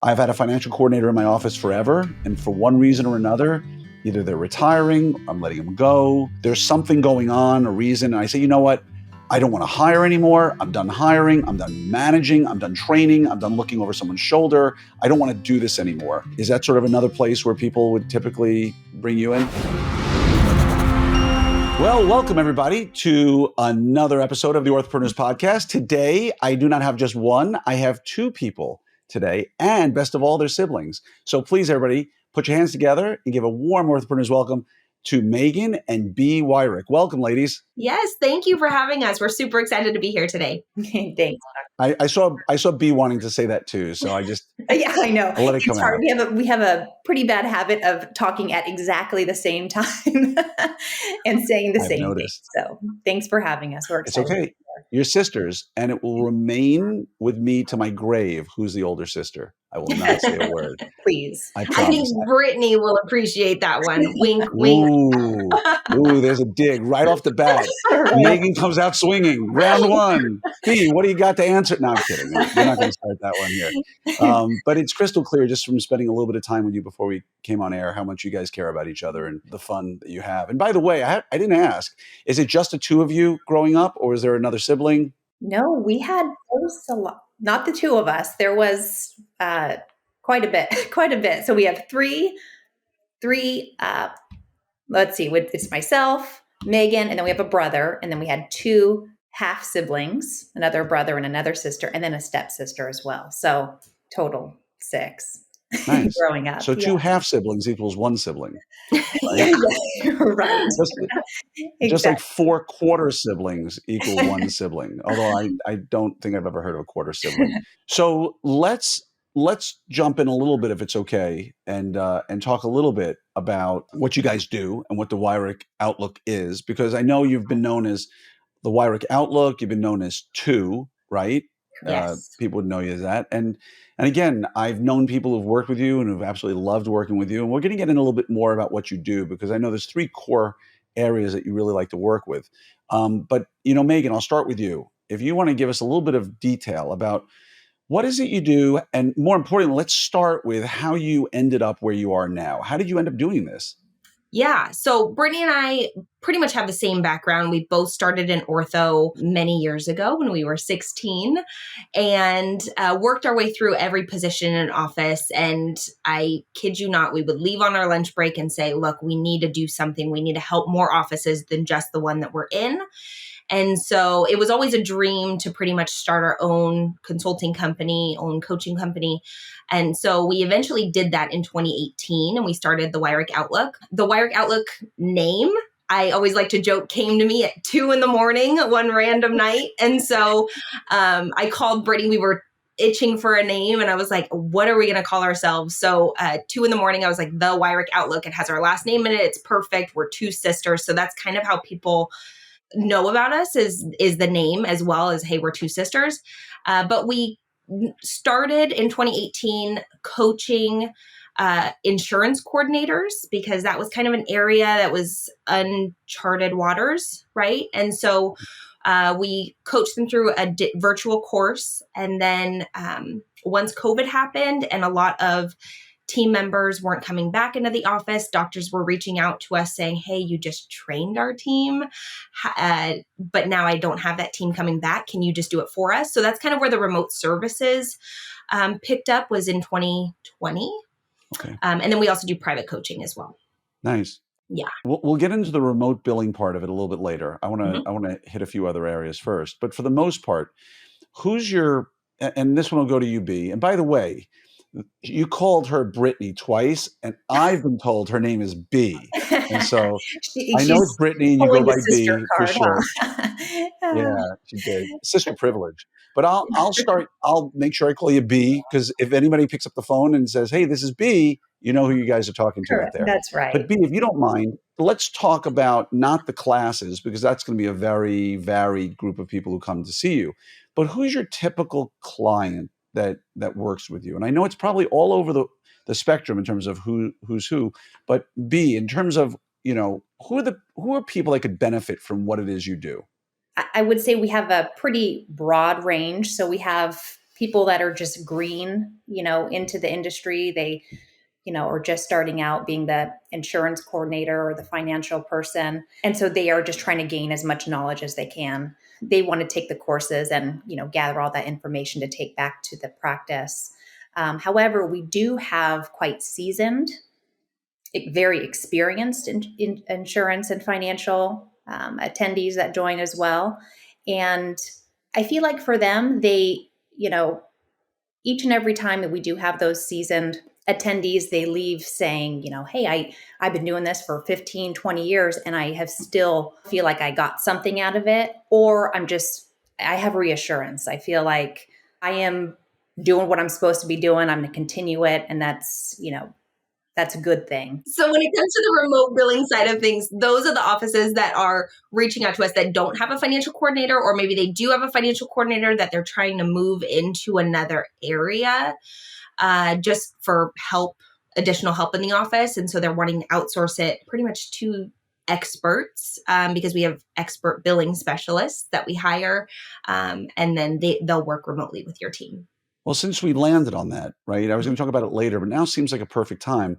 I've had a financial coordinator in my office forever, and for one reason or another, either they're retiring, I'm letting them go, there's something going on, a reason, and I say, you know what? I don't want to hire anymore. I'm done hiring. I'm done managing. I'm done training. I'm done looking over someone's shoulder. I don't want to do this anymore. Is that sort of another place where people would typically bring you in? Well, welcome everybody to another episode of the Orthopreneurs podcast. Today, I do not have just one. I have two people today, and best of all, they're siblings. So please, everybody, put your hands together and give a warm Orthopreneurs welcome to Megan and B Wyrick. Welcome, ladies. Yes, thank you for having us. We're super excited to be here today. Thanks. I saw B wanting to say that too, so I just yeah, I know. I'll let it come it's hard. out. We have a pretty bad habit of talking at exactly the same time and saying the same thing. So thanks for having us. We're excited. It's okay. You're sisters, and it will remain with me to my grave. Who's the older sister? I will not say a word. Please. I think Brittany will appreciate that one. Wink, wink. Ooh, there's a dig right off the bat. Megan comes out swinging. Round one. B, what do you got to answer? No, I'm kidding. We're not going to start that one here. But it's crystal clear just from spending a little bit of time with you before we came on air how much you guys care about each other and the fun that you have. And by the way, I didn't ask, is it just the two of you growing up, or is there another sibling? No, we had a lot. Not the two of us. There was quite a bit. So we have three. Let's see. It's myself, Megan, and then we have a brother, and then we had two half siblings, another brother and another sister, and then a stepsister as well. So total 6. Nice. Growing up. So two half siblings equals one sibling. Right. Right. Just like 4 quarter siblings equal one sibling. Although I don't think I've ever heard of a quarter sibling. So let's jump in a little bit, if it's okay, and talk a little bit about what you guys do and what the Wyrick Outlook is, because I know you've been known as the Wyrick Outlook. You've been known as 2, right? Yes. People would know you as that. And again, I've known people who've worked with you and who've absolutely loved working with you. And we're going to get in a little bit more about what you do, because I know there's 3 core areas that you really like to work with. But, Megan, I'll start with you. If you want to give us a little bit of detail about what is it you do, and more importantly, let's start with how you ended up where you are now. How did you end up doing this? Yeah. So Brittany and I pretty much have the same background. We both started in ortho many years ago when we were 16 and worked our way through every position in an office. And I kid you not, we would leave on our lunch break and say, look, we need to do something. We need to help more offices than just the one that we're in. And so it was always a dream to pretty much start our own consulting company, own coaching company. And so we eventually did that in 2018, and we started the Wyrick Outlook. The Wyrick Outlook name, I always like to joke, came to me at 2 a.m. one random night. And so I called Brittany. We were itching for a name, and I was like, what are we going to call ourselves? So 2 a.m, I was like, the Wyrick Outlook. It has our last name in it. It's perfect. We're 2 sisters. So that's kind of how people know about us is the name, as well as, hey, we're 2 sisters. But we started in 2018 coaching insurance coordinators, because that was kind of an area that was uncharted waters, right? And so we coached them through a virtual course. And then once COVID happened and a lot of team members weren't coming back into the office, doctors were reaching out to us saying, hey, you just trained our team, but now I don't have that team coming back. Can you just do it for us? So that's kind of where the remote services picked up, was in 2020. Okay. And then we also do private coaching as well. Nice. Yeah. We'll get into the remote billing part of it a little bit later. I want to hit a few other areas first. But for the most part, who's your, and this one will go to you, B. And by the way, you called her Brittany twice, and I've been told her name is B. And so I know it's Brittany and you go by B for sure. Yeah, she did. Sister privilege. But I'll make sure I call you B, because if anybody picks up the phone and says, hey, this is B, you know who you guys are talking to out there. That's right. But B, if you don't mind, let's talk about not the classes, because that's going to be a very varied group of people who come to see you. But who's your typical client that works with you? And I know it's probably all over the spectrum in terms of who's who, but B, in terms of, who are people that could benefit from what it is you do? I would say we have a pretty broad range. So we have people that are just green, into the industry. They, are just starting out being the insurance coordinator or the financial person. And so they are just trying to gain as much knowledge as they can. They want to take the courses and, gather all that information to take back to the practice. However, we do have quite seasoned, very experienced in insurance and financial attendees that join as well. And I feel like for them, they, each and every time that we do have those seasoned attendees, they leave saying, hey, I've been doing this for 15, 20 years and I have still feel like I got something out of it, or I have reassurance. I feel like I am doing what I'm supposed to be doing. I'm going to continue it. And that's a good thing. So when it comes to the remote billing side of things, those are the offices that are reaching out to us that don't have a financial coordinator, or maybe they do have a financial coordinator that they're trying to move into another area just for additional help in the office. And so they're wanting to outsource it pretty much to experts because we have expert billing specialists that we hire, and then they'll work remotely with your team. Well, since we landed on that, right, I was going to talk about it later, but now seems like a perfect time.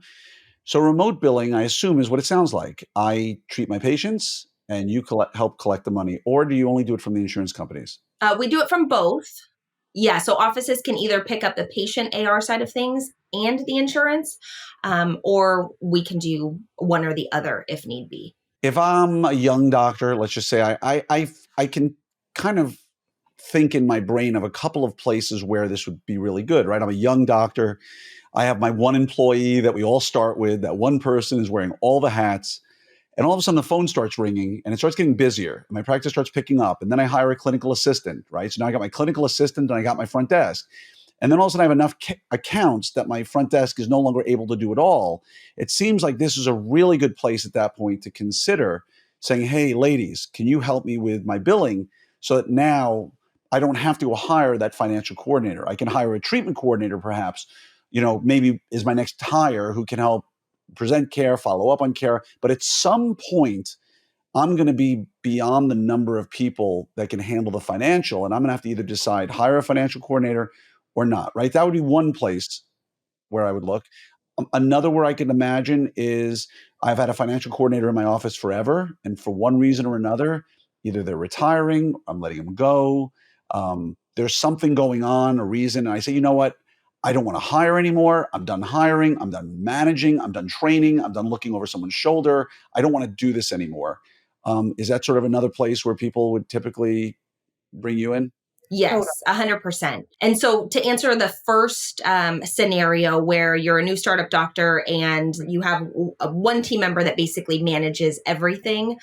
So remote billing, I assume, is what it sounds like. I treat my patients and you help collect the money, or do you only do it from the insurance companies? We do it from both. Yeah, so offices can either pick up the patient AR side of things and the insurance, or we can do one or the other if need be. If I'm a young doctor, let's just say I can kind of think in my brain of a couple of places where this would be really good, right? I'm a young doctor. I have my one employee that we all start with. That one person is wearing all the hats. And all of a sudden the phone starts ringing and it starts getting busier. And my practice starts picking up. And then I hire a clinical assistant, right? So now I got my clinical assistant and I got my front desk. And then all of a sudden I have enough accounts that my front desk is no longer able to do it all. It seems like this is a really good place at that point to consider saying, hey, ladies, can you help me with my billing so that now I don't have to hire that financial coordinator. I can hire a treatment coordinator, perhaps, maybe is my next hire who can help present care, follow up on care. But at some point, I'm going to be beyond the number of people that can handle the financial. And I'm going to have to either decide hire a financial coordinator or not, right? That would be one place where I would look. Another where I can imagine is I've had a financial coordinator in my office forever. And for one reason or another, either they're retiring, I'm letting them go. There's something going on, a reason. And I say, you know what? I don't want to hire anymore. I'm done hiring. I'm done managing. I'm done training. I'm done looking over someone's shoulder. I don't want to do this anymore. Is that sort of another place where people would typically bring you in? Yes, 100%. And so to answer the first scenario where you're a new startup doctor and you have one team member that basically manages everything,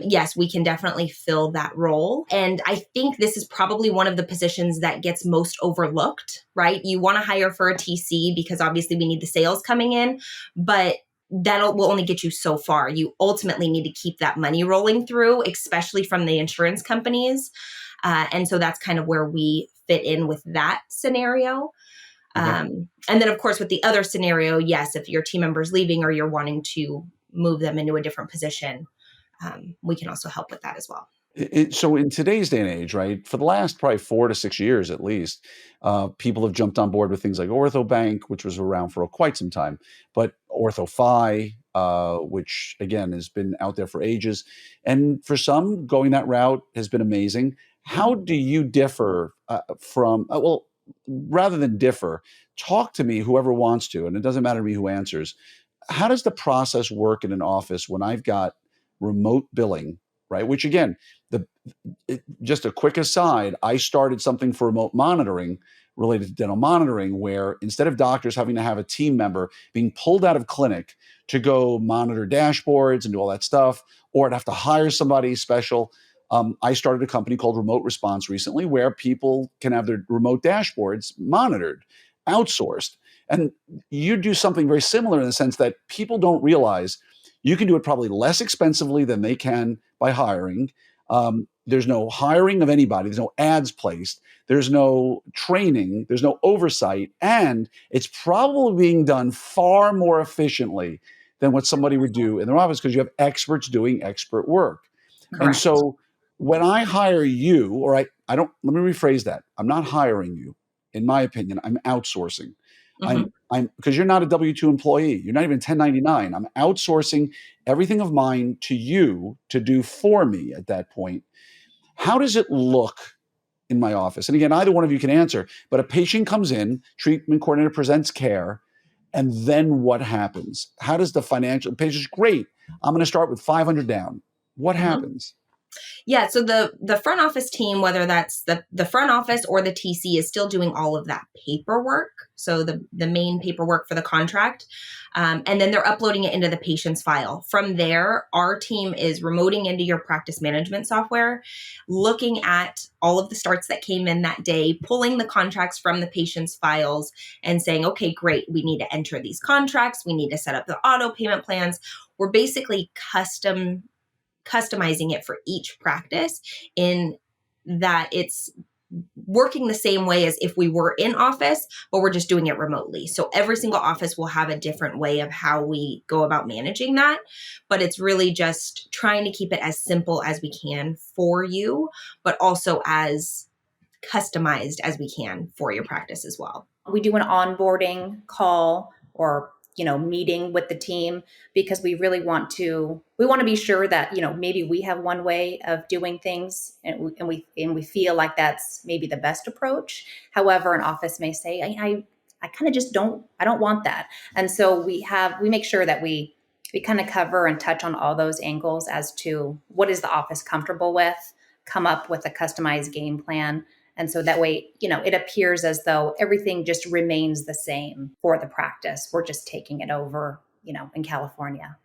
yes, we can definitely fill that role. And I think this is probably one of the positions that gets most overlooked, right? You want to hire for a TC because obviously we need the sales coming in, but that will only get you so far. You ultimately need to keep that money rolling through, especially from the insurance companies. And so that's kind of where we fit in with that scenario. Okay. And then, of course, with the other scenario, yes, if your team member's leaving or you're wanting to move them into a different position, we can also help with that as well. So in today's day and age, right, for the last probably 4 to 6 years at least, people have jumped on board with things like OrthoBank, which was around for quite some time, but OrthoFi, which again has been out there for ages. And for some, going that route has been amazing. How do you differ well, rather than differ, talk to me, whoever wants to, and it doesn't matter to me who answers. How does the process work in an office when I've got remote billing, right? Which again, just a quick aside, I started something for remote monitoring related to dental monitoring, where instead of doctors having to have a team member being pulled out of clinic to go monitor dashboards and do all that stuff, or I'd have to hire somebody special, I started a company called Remote Response recently where people can have their remote dashboards monitored, outsourced. And you do something very similar in the sense that people don't realize you can do it probably less expensively than they can by hiring. There's no hiring of anybody. There's no ads placed. There's no training. There's no oversight. And it's probably being done far more efficiently than what somebody would do in their office because you have experts doing expert work. Correct. And so when I hire you, or I don't, let me rephrase that. I'm not hiring you. in my opinion, I'm outsourcing. Mm-hmm. I'm because you're not a W-2 employee. You're not even 1099. I'm outsourcing everything of mine to you to do for me at that point. How does it look in my office? And again, either one of you can answer, but a patient comes in, treatment coordinator presents care, and then what happens? How does the patient's great. I'm going to start with 500 down. What Mm-hmm. happens? Yeah, so the front office team, whether that's the front office or the TC, is still doing all of that paperwork. So the main paperwork for the contract, and then they're uploading it into the patient's file. From there, our team is remoting into your practice management software, looking at all of the starts that came in that day, pulling the contracts from the patient's files, and saying, okay, great, we need to enter these contracts. We need to set up the auto payment plans. We're basically customizing it for each practice in that it's working the same way as if we were in office, but we're just doing it remotely. So every single office will have a different way of how we go about managing that. But it's really just trying to keep it as simple as we can for you, but also as customized as we can for your practice as well. We do an onboarding call or meeting with the team because we want to be sure that, maybe we have one way of doing things and we feel like that's maybe the best approach. However, an office may say, I kind of just I don't want that. And so we make sure that we kind of cover and touch on all those angles as to what is the office comfortable with, come up with a customized game plan. And so that way, it appears as though everything just remains the same for the practice. We're just taking it over, in California.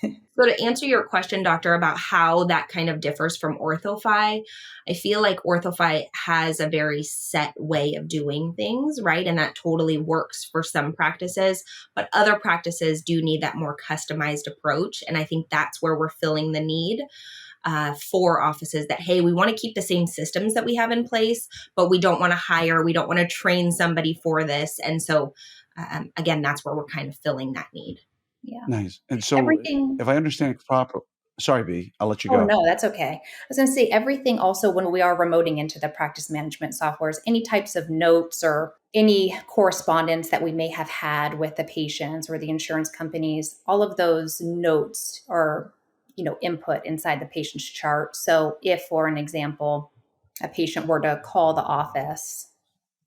So to answer your question, doctor, about how that kind of differs from OrthoFi, I feel like OrthoFi has a very set way of doing things, right? And that totally works for some practices, but other practices do need that more customized approach. And I think that's where we're filling the need. For offices that, hey, we want to keep the same systems that we have in place, but we don't want to train somebody for this. And so, again, that's where we're kind of filling that need. Yeah. Nice. And so if I understand it properly, sorry, B, I'll let you go. Oh, no, that's okay. I was going to say everything also when we are remoting into the practice management softwares, any types of notes or any correspondence that we may have had with the patients or the insurance companies, all of those notes are input inside the patient's chart. So if, for an example, a patient were to call the office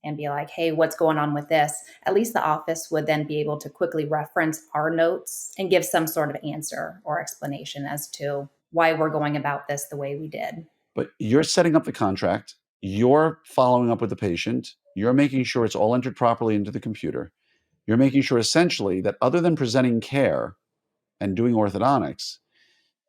and be like, hey, what's going on with this? At least the office would then be able to quickly reference our notes and give some sort of answer or explanation as to why we're going about this the way we did. But you're setting up the contract. You're following up with the patient. You're making sure it's all entered properly into the computer. You're making sure essentially that other than presenting care and doing orthodontics,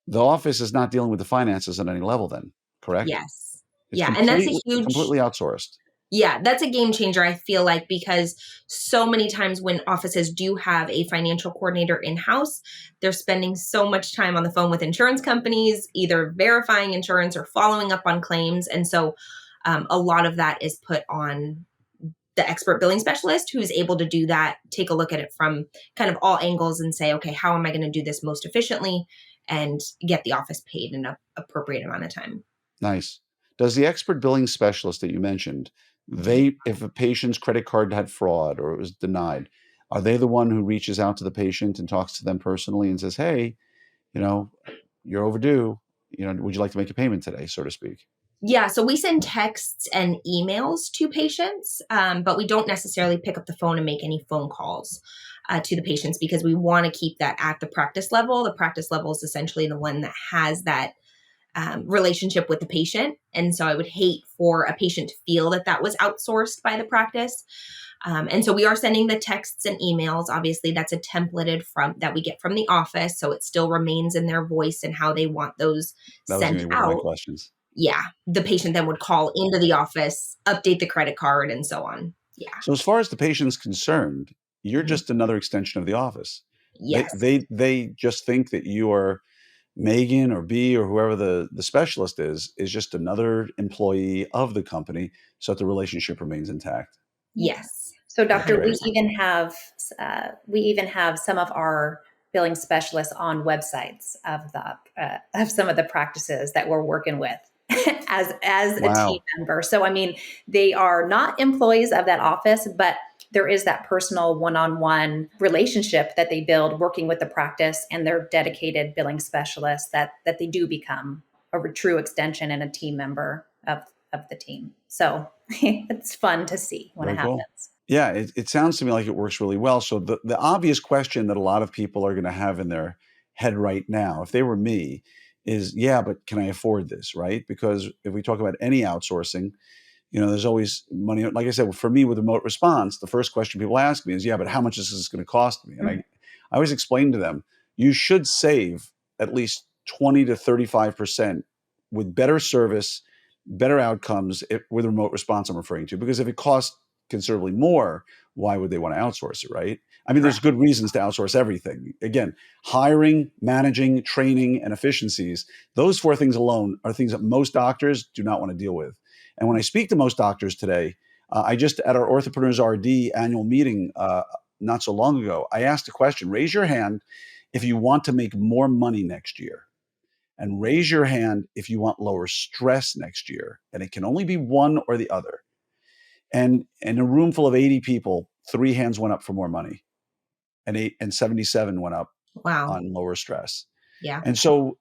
the office is not dealing with the finances at any level then, correct? Yes. It's and that's completely outsourced. Yeah, that's a game changer, I feel like, because so many times when offices do have a financial coordinator in-house, they're spending so much time on the phone with insurance companies, either verifying insurance or following up on claims. And so a lot of that is put on the expert billing specialist who's able to do that, take a look at it from kind of all angles and say, okay, how am I going to do this most efficiently and get the office paid in an appropriate amount of time? Nice. Does the expert billing specialist that you mentioned, if a patient's credit card had fraud or it was denied, are they the one who reaches out to the patient and talks to them personally and says, hey, you're overdue, would you like to make a payment today, so to speak? Yeah, so we send texts and emails to patients, but we don't necessarily pick up the phone and make any phone calls to the patients because we want to keep that at the practice level. The practice level is essentially the one that has that relationship with the patient. And so I would hate for a patient to feel that that was outsourced by the practice. And so we are sending the texts and emails. Obviously, that's a templated that we get from the office. So it still remains in their voice and how they want those That was sent going to be one of my out. questions. Yeah. The patient then would call into the office, update the credit card, and so on. Yeah. So as far as the patient's concerned, you're just another extension of the office. Yes. They just think that you are Megan or B or whoever the specialist is just another employee of the company so that the relationship remains intact. Yes. So, doctor, we even have some of our billing specialists on websites of some of the practices that we're working with. as a team Wow. member. So, I mean, they are not employees of that office, but there is that personal one-on-one relationship that they build working with the practice and their dedicated billing specialists that they do become a true extension and a team member of the team. So it's fun to see when it Very cool. happens. Yeah, it sounds to me like it works really well. So the obvious question that a lot of people are going to have in their head right now, if they were me, is, yeah, but can I afford this, right? Because if we talk about any outsourcing, there's always money. Like I said, for me with remote response, the first question people ask me is, yeah, but how much is this going to cost me? And Mhm. I always explain to them, you should save at least 20 to 35% with better service, better outcomes with remote response I'm referring to. Because if it costs considerably more, why would they want to outsource it, right? I mean, there's Correct. good reasons to outsource everything. Again, hiring, managing, training, and efficiencies, those four things alone are things that most doctors do not want to deal with. And when I speak to most doctors today, I just, at our Orthopreneurs RD annual meeting not so long ago, I asked a question: raise your hand if you want to make more money next year, and raise your hand if you want lower stress next year. And it can only be one or the other. And in a room full of 80 people, 3 hands went up for more money, and 77 went up Wow. on lower stress. Yeah. And so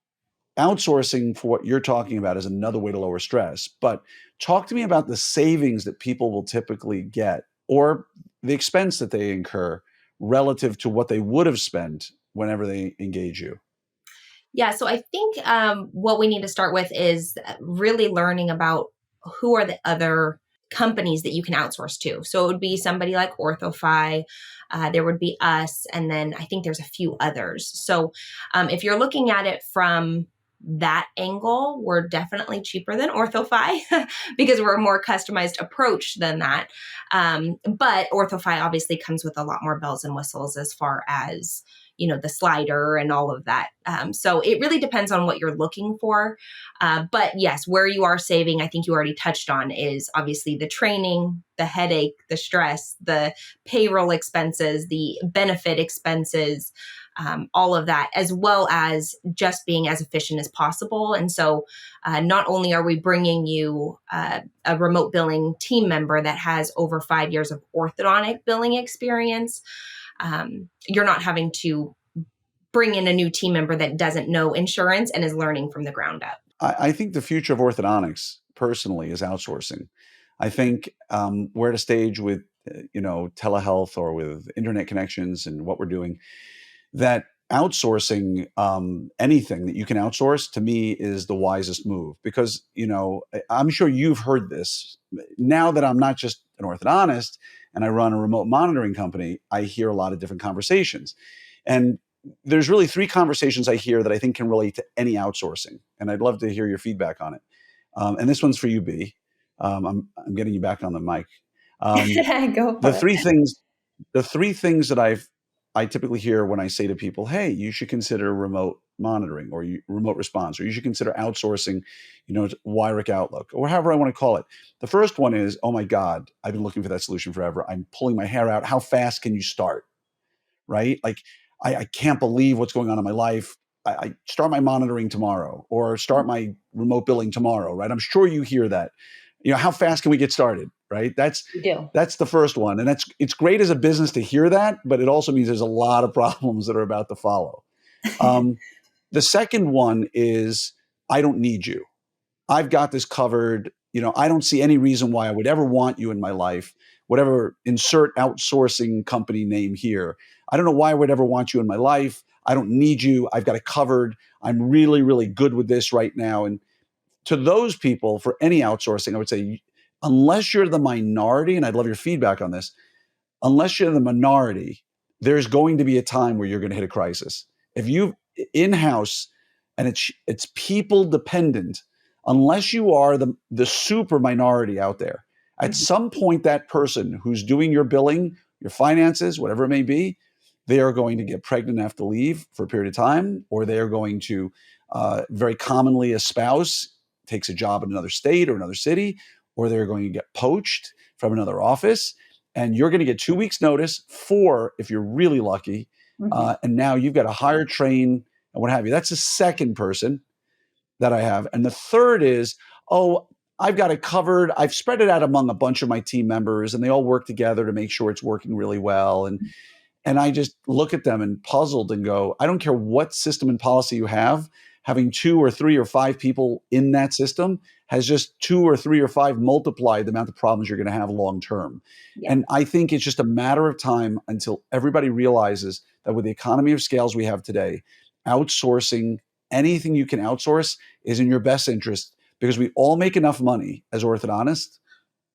outsourcing for what you're talking about is another way to lower stress. But talk to me about the savings that people will typically get, or the expense that they incur relative to what they would have spent whenever they engage you. Yeah, so I think what we need to start with is really learning about who are the other companies that you can outsource to. So it would be somebody like OrthoFi, there would be us, and then I think there's a few others. So if you're looking at it from that angle, we're definitely cheaper than OrthoFi because we're a more customized approach than that. But OrthoFi obviously comes with a lot more bells and whistles as far as the slider and all of that. So it really depends on what you're looking for. But yes, where you are saving, I think you already touched on, is obviously the training, the headache, the stress, the payroll expenses, the benefit expenses, all of that, as well as just being as efficient as possible. And so not only are we bringing you a remote billing team member that has over 5 years of orthodontic billing experience, you're not having to bring in a new team member that doesn't know insurance and is learning from the ground up. I think the future of orthodontics, personally, is outsourcing. I think we're at a stage with, telehealth or with internet connections and what we're doing, that outsourcing anything that you can outsource, to me, is the wisest move. Because I'm sure you've heard this. Now that I'm not just an orthodontist and I run a remote monitoring company, I hear a lot of different conversations. And there's really 3 conversations I hear that I think can relate to any outsourcing, and I'd love to hear your feedback on it. And this one's for you, B. I'm getting you back on the mic. Um, Go the for it. 3 things the 3 things that I typically hear when I say to people, "Hey, you should consider remote monitoring, or remote response, or you should consider outsourcing, Wyrick Outlook," or however I want to call it. The first one is, "Oh my God, I've been looking for that solution forever. I'm pulling my hair out. How fast can you start?" Right? Like, I can't believe what's going on in my life. I start my monitoring tomorrow, or start my remote billing tomorrow, right? I'm sure you hear that. How fast can we get started, right? You do. That's the first one. And it's great as a business to hear that, but it also means there's a lot of problems that are about to follow. Um, the second one is, I don't need you. I've got this covered. I don't see any reason why I would ever want you in my life. Whatever, insert outsourcing company name here. I don't know why I would ever want you in my life. I don't need you. I've got it covered. I'm really, really good with this right now. And to those people, for any outsourcing, I would say, unless you're the minority, and I'd love your feedback on this, unless you're the minority, there's going to be a time where you're going to hit a crisis. If you in-house and it's people dependent, unless you are the super minority out there, at Mhm. some point that person who's doing your billing, your finances, whatever it may be, they are going to get pregnant and have to leave for a period of time, or they are going to, very commonly, a spouse takes a job in another state or another city, or they're going to get poached from another office, and you're going to get 2 weeks notice, 4 if you're really lucky, Mhm. and now you've got to hire, train, and what have you. That's the second person that I have. And the third is, oh, I've got it covered. I've spread it out among a bunch of my team members and they all work together to make sure it's working really well. And I just look at them and puzzled and go, I don't care what system and policy you have, having 2 or 3 or 5 people in that system has just 2 or 3 or 5 multiplied the amount of problems you're going to have long term. Yeah. And I think it's just a matter of time until everybody realizes that with the economy of scales we have today, outsourcing anything you can outsource is in your best interest because we all make enough money as orthodontists.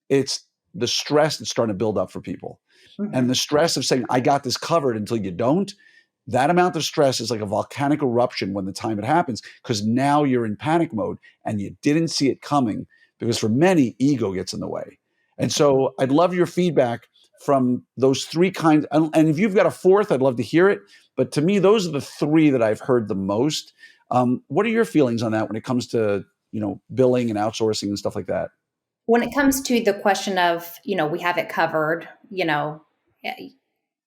It's the stress that's starting to build up for people. Mhm. And the stress of saying, I got this covered until you don't, that amount of stress is like a volcanic eruption when the time it happens, because now you're in panic mode and you didn't see it coming because for many, ego gets in the way. And so I'd love your feedback from those 3 kinds. And if you've got a 4th, I'd love to hear it. But to me, those are the 3 that I've heard the most. What are your feelings on that when it comes to, billing and outsourcing and stuff like that? When it comes to the question of, we have it covered,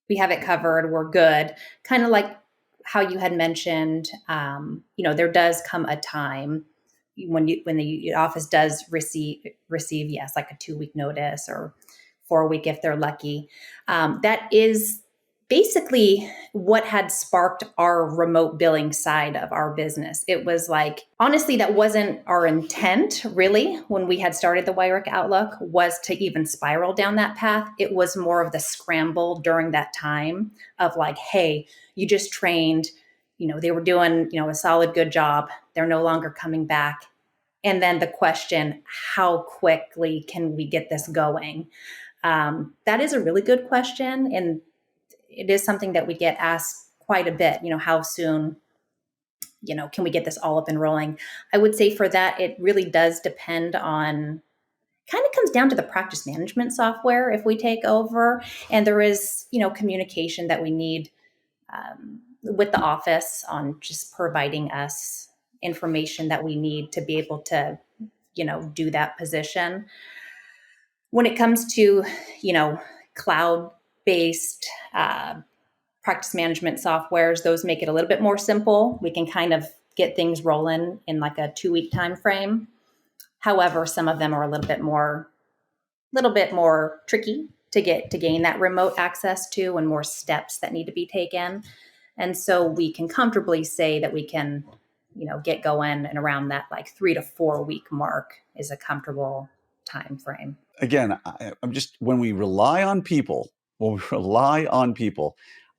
we have it covered, we're good. Kind of like how you had mentioned, there does come a time when the office does receive, yes, like a 2-week notice or 4-week if they're lucky. That is basically what had sparked our remote billing side of our business. It was like, honestly, that wasn't our intent really when we had started the Wyrick Outlook, was to even spiral down that path. It was more of the scramble during that time of like, hey, you just trained, they were doing, a solid, good job. They're no longer coming back. And then the question, how quickly can we get this going? That is a really good question. And it is something that we get asked quite a bit, how soon, can we get this all up and rolling? I would say for that, it really does depend on, kind of comes down to the practice management software if we take over. And there is, communication that we need with the office on just providing us information that we need to be able to, do that position. When it comes to, cloud-based practice management softwares, those make it a little bit more simple. We can kind of get things rolling in like a 2-week time frame. However, some of them are a little bit more tricky to gain that remote access to, and more steps that need to be taken. And so we can comfortably say that we can, get going and around that like 3 to 4 week mark is a comfortable time frame. Again, I'm just, when we rely on people,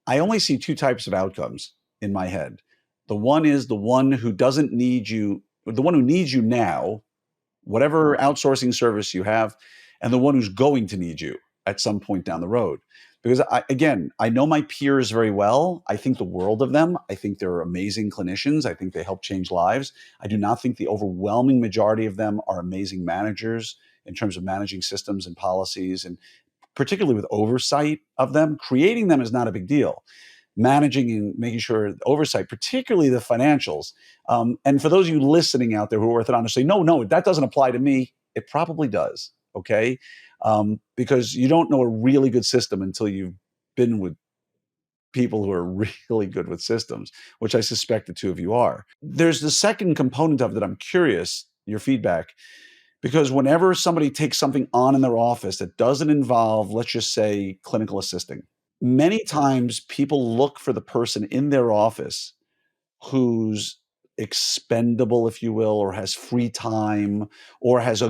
I only see 2 types of outcomes in my head. The one is the one who doesn't need you, the one who needs you now, whatever outsourcing service you have, and the one who's going to need you at some point down the road. Because I know my peers very well. I think the world of them. I think they're amazing clinicians. I think they help change lives. I do not think the overwhelming majority of them are amazing managers in terms of managing systems and policies, and particularly with oversight of them. Creating them is not a big deal. Managing and making sure oversight, particularly the financials. And for those of you listening out there who are orthodontists, say, no, that doesn't apply to me. It probably does, okay? Because you don't know a really good system until you've been with people who are really good with systems, which I suspect the 2 of you are. There's the second component of that. I'm curious, your feedback, because whenever somebody takes something on in their office that doesn't involve, let's just say, clinical assisting, many times people look for the person in their office who's expendable, if you will, or has free time, or has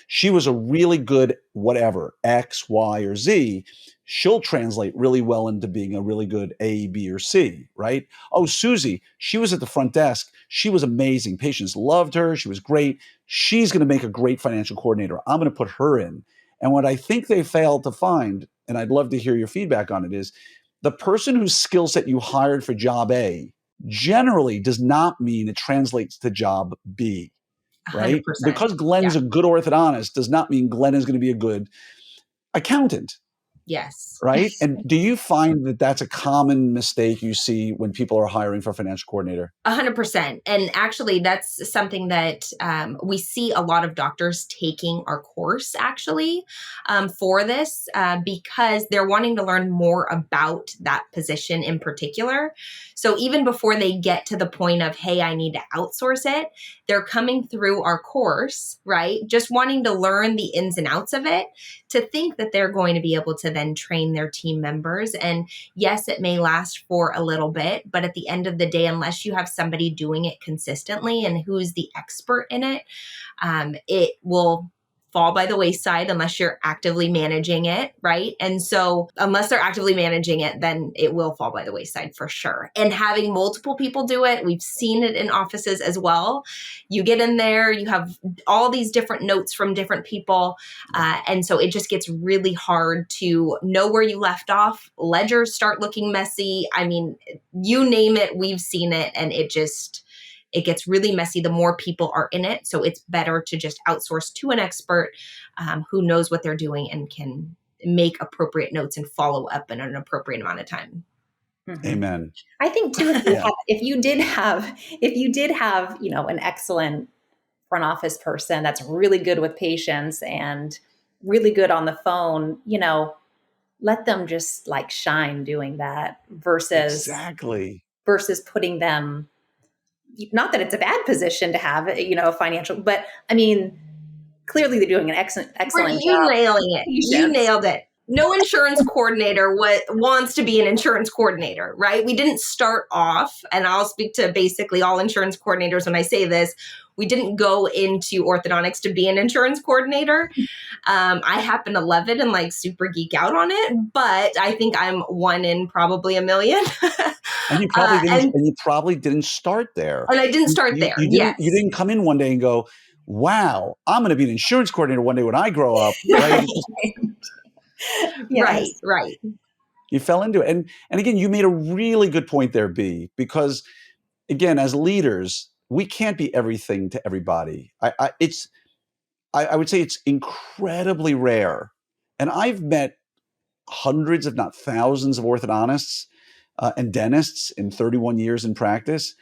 she was a really good whatever, X, Y, or Z. She'll translate really well into being a really good A, B, or C, right? Oh, Susie, she was at the front desk. She was amazing. Patients loved her. She was great. She's going to make a great financial coordinator. I'm going to put her in. And what I think they failed to find, and I'd love to hear your feedback on it, is the person whose skill set you hired for job A generally does not mean it translates to job B, right? 100%. Because Glenn's a good orthodontist does not mean Glenn is going to be a good accountant. Yes. Right? And do you find that that's a common mistake you see when people are hiring for a financial coordinator? 100%. And actually, that's something that we see a lot of doctors taking our course actually for this because they're wanting to learn more about that position in particular. So even before they get to the point of, hey, I need to outsource it, they're coming through our course, right? Just wanting to learn the ins and outs of it to think that they're going to be able to then train their team members. And yes, it may last for a little bit, but at the end of the day, unless you have somebody doing it consistently and who's the expert in it, it will fall by the wayside unless you're actively managing it, right? And so unless they're actively managing it, then it will fall by the wayside for sure. And having multiple people do it, we've seen it in offices as well. You get in there, you have all these different notes from different people. And so it just gets really hard to know where you left off. Ledgers start looking messy. I mean, you name it, we've seen it, and it gets really messy the more people are in it. So it's better to just outsource to an expert who knows what they're doing and can make appropriate notes and follow up in an appropriate amount of time. Mhm. Amen. I think too, if you did have, an excellent front office person that's really good with patients and really good on the phone, let them just like shine doing that versus putting them, not that it's a bad position to have, a financial, but I mean, clearly they're doing an excellent You job. nailing it. You nailed it. No insurance coordinator wants to be an insurance coordinator, right? We didn't start off, and I'll speak to basically all insurance coordinators when I say this, we didn't go into orthodontics to be an insurance coordinator. I happen to love it and like super geek out on it, but I think I'm one in probably a million. And you probably didn't start there. And I didn't start there. You didn't come in one day and go, wow, I'm going to be an insurance coordinator one day when I grow up. Right? Yes. Right. You fell into it. And again, you made a really good point there, B, because again, as leaders, we can't be everything to everybody. I would say it's incredibly rare. And I've met hundreds, if not thousands, of orthodontists and dentists in 31 years in practice.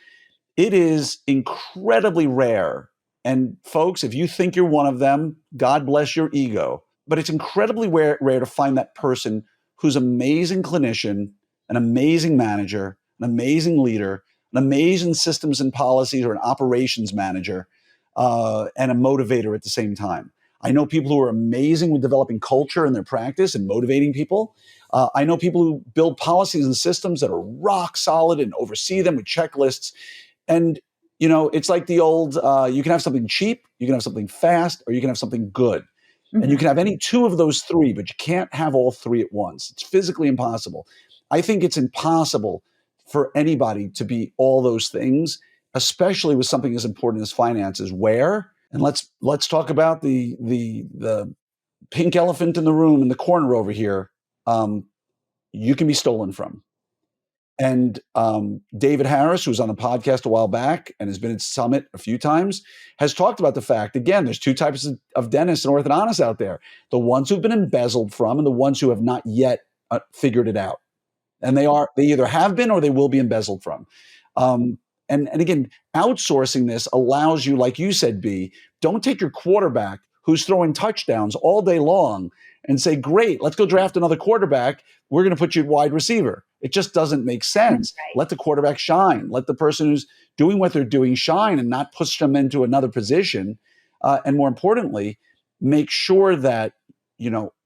It is incredibly rare. And folks, if you think you're one of them, God bless your ego. But it's incredibly rare to find that person who's an amazing clinician, an amazing manager, an amazing leader, an amazing systems and policies or an operations manager, and a motivator at the same time. I know people who are amazing with developing culture in their practice and motivating people. I know people who build policies and systems that are rock solid and oversee them with checklists. And, it's like the old, you can have something cheap, you can have something fast, or you can have something good. Mm-hmm. And you can have any two of those three, but you can't have all three at once. It's physically impossible. I think it's impossible for anybody to be all those things, especially with something as important as finances. Where, and let's talk about the pink elephant in the room in the corner over here. You can be stolen from. And David Harris, who was on a podcast a while back and has been at Summit a few times, has talked about the fact, again, there's two types of dentists and orthodontists out there. The ones who've been embezzled from and the ones who have not yet figured it out. And they either have been or they will be embezzled from. And again, outsourcing this allows you, like you said, B, don't take your quarterback who's throwing touchdowns all day long and say, great, let's go draft another quarterback. We're going to put you at wide receiver. It just doesn't make sense. Right. Let the quarterback shine. Let the person who's doing what they're doing shine and not push them into another position. And more importantly, make sure that,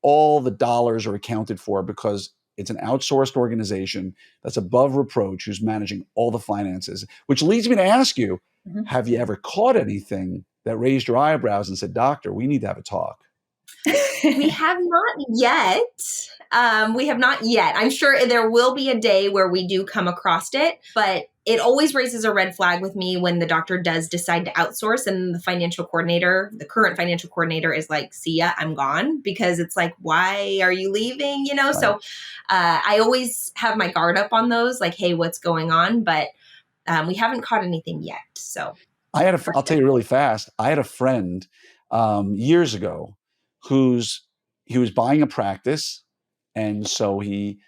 all the dollars are accounted for, because it's an outsourced organization that's above reproach who's managing all the finances, which leads me to ask you, mm-hmm. Have you ever caught anything that raised your eyebrows and said, doctor, we need to have a talk? We have not yet. I'm sure there will be a day where we do come across it, but it always raises a red flag with me when the doctor does decide to outsource and the current financial coordinator is like, see ya, I'm gone, because it's like, why are you leaving? Right. So I always have my guard up on those, like, hey, what's going on? But we haven't caught anything yet. So I'll tell you really fast. I had a friend years ago he was buying a practice. And so he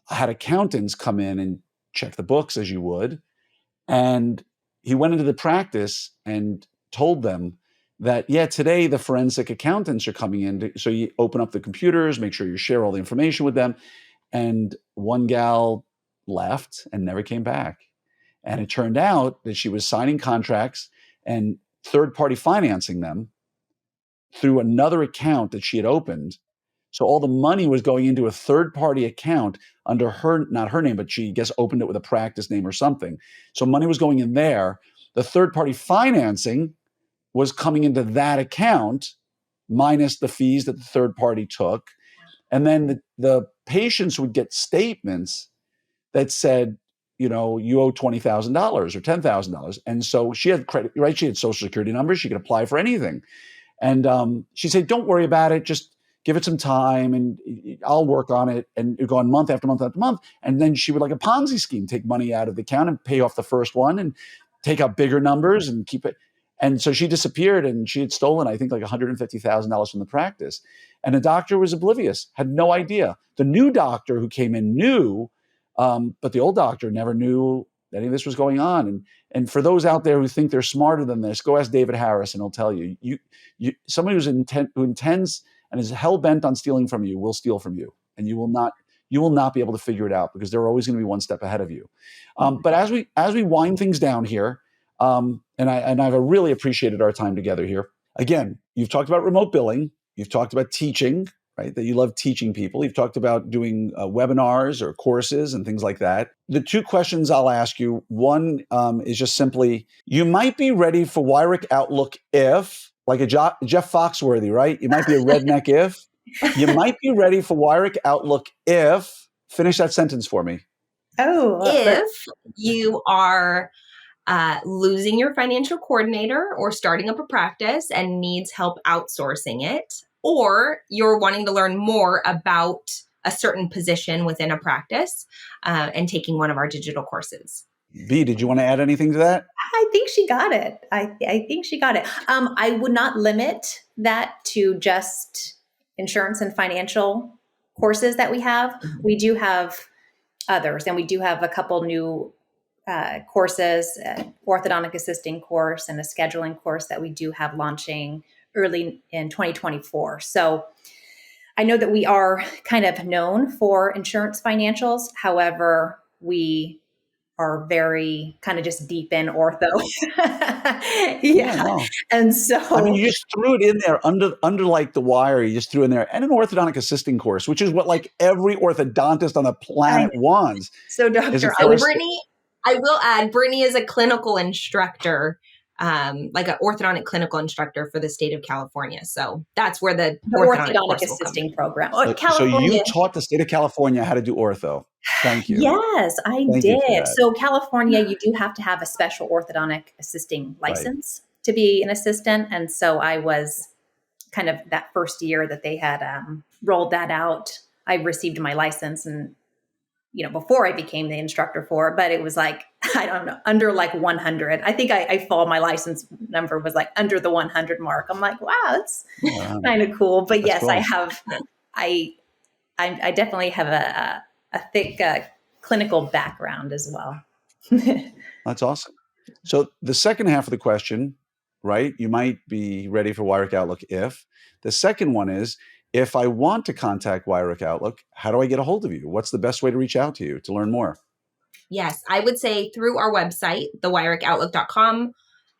had accountants come in and check the books as you would. And he went into the practice and told them that, yeah, today the forensic accountants are coming in. So you open up the computers, make sure you share all the information with them. And one gal left and never came back. And it turned out that she was signing contracts and third-party financing them through another account that she had opened. So all the money was going into a third-party account under her, not her name, but she guess opened it with a practice name or something. So money was going in there. The third-party financing was coming into that account minus the fees that the third party took. And then the patients would get statements that said, you owe $20,000 or $10,000. And so she had credit, right? She had social security numbers. She could apply for anything. And she said, don't worry about it. Just give it some time and I'll work on it. And it go on month after month after month. And then she would, like a Ponzi scheme, take money out of the account and pay off the first one and take out bigger numbers and keep it. And so she disappeared and she had stolen, I think, like $150,000 from the practice. And the doctor was oblivious, had no idea. The new doctor who came in knew, but the old doctor never knew any of this was going on. And for those out there who think they're smarter than this, go ask David Harris and he'll tell you. Somebody who intends and is hell bent on stealing from you will steal from you, and you will not be able to figure it out because they're always going to be one step ahead of you. But as we wind things down here, and I've really appreciated our time together here. Again, you've talked about remote billing. You've talked about teaching, right? That you love teaching people. You've talked about doing webinars or courses and things like that. The two questions I'll ask you, one is just simply, you might be ready for Wyrick Outlook if, like a Jeff Foxworthy, right? You might be a redneck if. You might be ready for Wyrick Outlook if, finish that sentence for me. If you are losing your financial coordinator or starting up a practice and needs help outsourcing it, or you're wanting to learn more about a certain position within a practice and taking one of our digital courses. B, did you want to add anything to that? I think she got it. I think she got it. I would not limit that to just insurance and financial courses that we have. Mm-hmm. We do have others, and we do have a couple new courses, orthodontic assisting course and a scheduling course that we do have launching early in 2024. So I know that we are kind of known for insurance financials. However, we are very kind of just deep in ortho. Yeah. No. And so, I mean, you just threw it in there under like the wire. You just threw in there, and an orthodontic assisting course, which is what like every orthodontist on the planet wants. So, Dr. Brittany, I will add, Brittany is a clinical instructor, like an orthodontic clinical instructor for the state of California. So that's where the orthodontic assisting program. So you taught the state of California how to do ortho. Thank you. Yes, I did. So California, you do have to have a special orthodontic assisting license to be an assistant. And so I was kind of that first year that they had rolled that out. I received my license and, before I became the instructor for it, but it was like, I don't know, under like 100. I think I fall, my license number was like under the 100 mark. I'm like, wow, that's kind of cool. But that's yes, cool. I definitely have a thick clinical background as well. That's awesome. So the second half of the question, right? You might be ready for Wyrick Outlook if. The second one is, if I want to contact Wyrick Outlook, how do I get a hold of you? What's the best way to reach out to you to learn more? Yes, I would say through our website, thewyrickoutlook.com.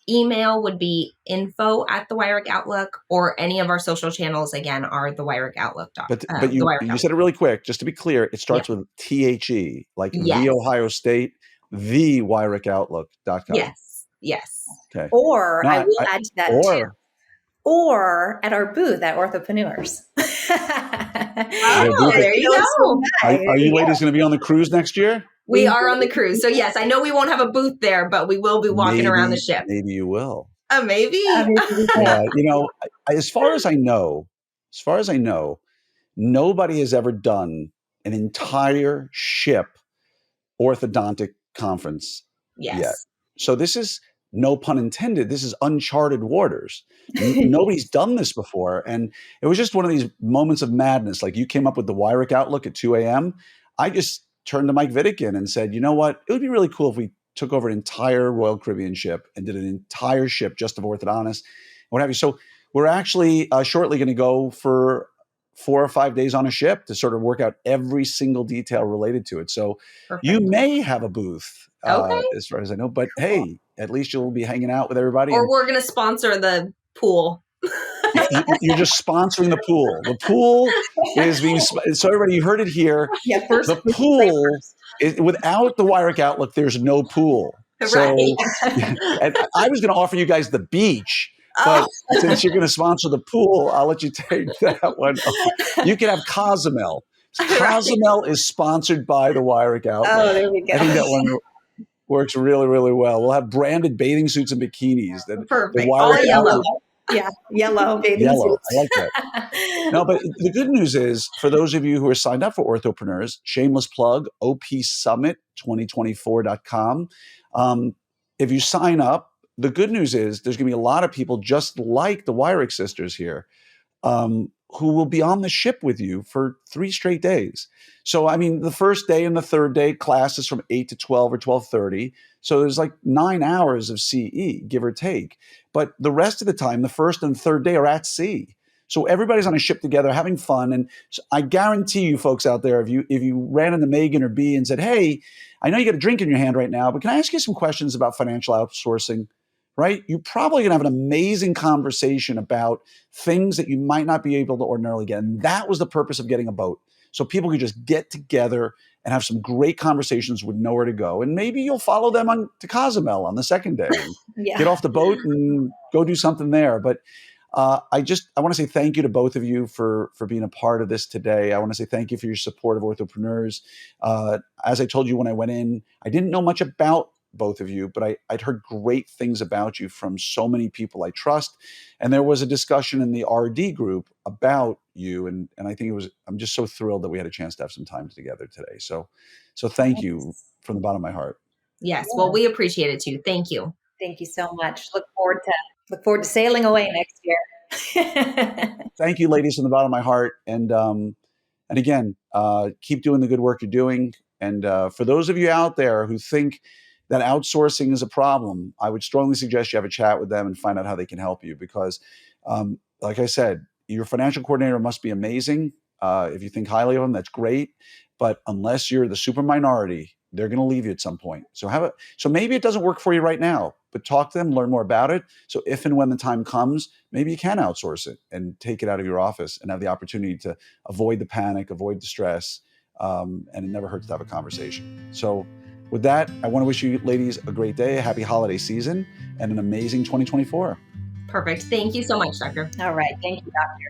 Email would be info@thewyrickoutlook, or any of our social channels, again, are thewyrickoutlook. But you said it really quick, just to be clear, it starts with THE, like the Ohio State, thewyrickoutlook.com. Yes. Okay. Or now, I will add to that too. Or at our booth at Orthopreneurs. There you go. Are you ladies going to be on the cruise next year? We are on the cruise. So yes, I know we won't have a booth there, but we will be walking around the ship. Maybe you will. Maybe. Yeah, as far as I know, nobody has ever done an entire ship orthodontic conference yet. So this is no pun intended, this is uncharted waters. Nobody's done this before. And it was just one of these moments of madness. Like you came up with the Wyrick Outlook at 2 a.m. I just turned to Mike Vidickin and said, you know what? It would be really cool if we took over an entire Royal Caribbean ship and did an entire ship just of orthodontists, what have you. So we're actually shortly going to go for 4 or 5 days on a ship to sort of work out every single detail related to it. So Perfect. you may have a booth, Okay. as far as I know, but hey, at least you'll be hanging out with everybody. Or and we're going to sponsor the pool. you're just sponsoring the pool. The pool is being, so everybody, you heard it here. Yeah, first The pool is, without the Wyrick Outlook, there's no pool. So, Right. and I was going to offer you guys the beach, but since you're going to sponsor the pool, I'll let you take that one. You can have Cozumel. Cozumel is sponsored by the Wyrick Outlook. Oh, there we go. I think that one works really, really well. We'll have branded bathing suits and bikinis. Perfect. All yellow. Yeah, yellow bathing Yellow. suits. I like that. No, but the good news is, for those of you who are signed up for Orthopreneurs, shameless plug, opsummit2024.com. If you sign up, the good news is there's going to be a lot of people just like the Wyrick sisters here, who will be on the ship with you for 3 straight days. So, I mean, the first day and the third day class is from 8 to 12 or 12:30. So there's like 9 hours of CE, give or take. But the rest of the time, the first and third day are at sea. So everybody's on a ship together having fun. And so I guarantee you folks out there, if you ran into Megan or B and said, hey, I know you got a drink in your hand right now, but can I ask you some questions about financial outsourcing? Right? You're probably going to have an amazing conversation about things that you might not be able to ordinarily get. And that was the purpose of getting a boat. So people could just get together and have some great conversations with nowhere to go. And maybe you'll follow them on to Cozumel on the second day. Yeah. Get off the boat and go do something there. But I want to say thank you to both of you for being a part of this today. I want to say thank you for your support of Orthopreneurs. As I told you when I went in, I didn't know much about both of you, but I'd heard great things about you from so many people I trust. And there was a discussion in the RD group about you. And I think I'm just so thrilled that we had a chance to have some time together today. So thank you from the bottom of my heart. Yes. Well, we appreciate it too. Thank you. Thank you so much. Look forward to sailing away next year. Thank you, ladies, from the bottom of my heart. And again, keep doing the good work you're doing. And for those of you out there who think that outsourcing is a problem, I would strongly suggest you have a chat with them and find out how they can help you. Because, like I said, your financial coordinator must be amazing. If you think highly of them, that's great. But unless you're the super minority, they're going to leave you at some point. So maybe it doesn't work for you right now, but talk to them, learn more about it. So if and when the time comes, maybe you can outsource it and take it out of your office and have the opportunity to avoid the panic, avoid the stress, and it never hurts to have a conversation. So with that, I want to wish you ladies a great day, a happy holiday season, and an amazing 2024. Perfect. Thank you so much, Doctor. All right. Thank you, Doctor.